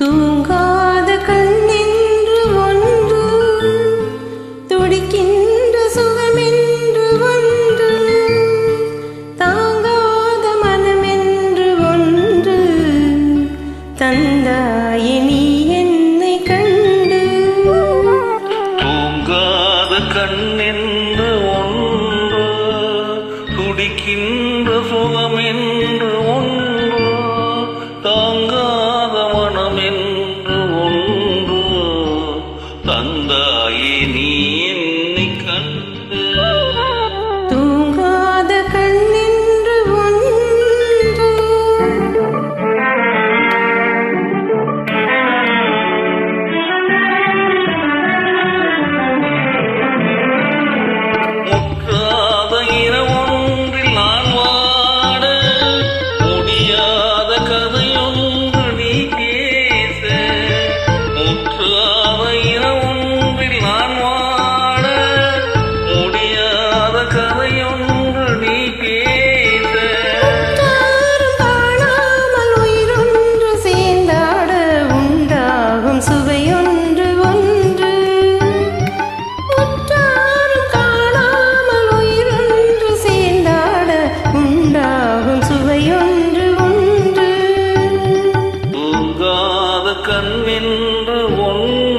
தூங்காத கண்ணென்று ஒன்று, துடிக்கின்ற சுகமென்று ஒன்று, தாங்காத மனமென்று ஒன்று, தந்தாயே நீ என்னை கண்டு. தூங்காத கண்ணென்று ஒன்று, துடிக்கின்ற சுகமென்று ஒன்று, தாங்காத மனமென்று ஒன்று, தந்தாயே நீ என்னை கண்டு. தூங்காத கண்ணென்று ஒன்று. முற்றாத இரவொன்றில் நான் வாட, முடியாத கதையொன்று நீ பேச. முற்றாத இரவொன்றில் நான் வாட, முடியாத கதையொன்று நீ பேச. யாரும் காணாமல் உயிரொன்று சேர்ந்தாட உண்டாகும் சுவையொன்று ஒன்று. உற்றாரும் காணாமல் உயிரொன்று சேர்ந்தாட உண்டாகும் சுவையொன்று ஒன்று. தூங்காத கண்ணென்று ஒன்று.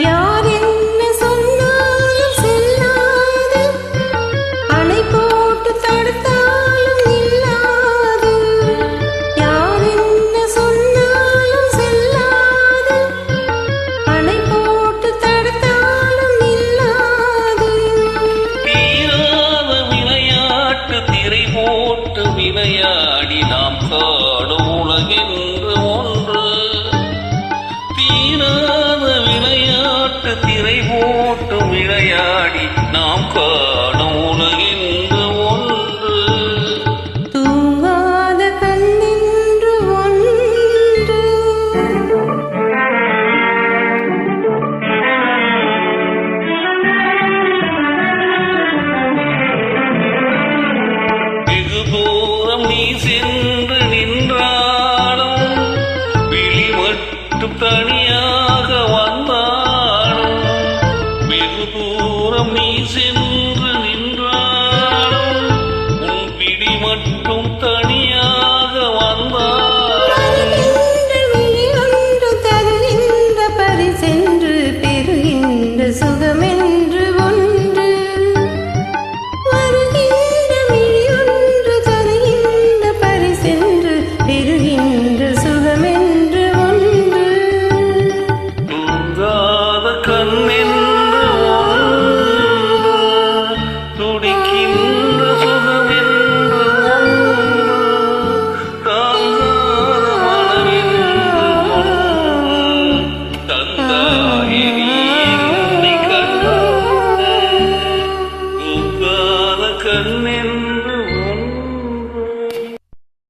யார் என்ன சொன்னாலும் செல்லாது, அணை போட்டு தடுத்தாலும் நில்லாது. யார் என்ன சொன்னாலும் செல்லாது, அணை போட்டு தடுத்தாலும் நில்லாது. தீராத விளையாட்டு திரை போட்டு விளையாடி நாம் காணும் உலகென்று ஒன்று. தீராத விளையாட்டு திரை போட்டு விளையாடி நாம் காணும் உலகென்று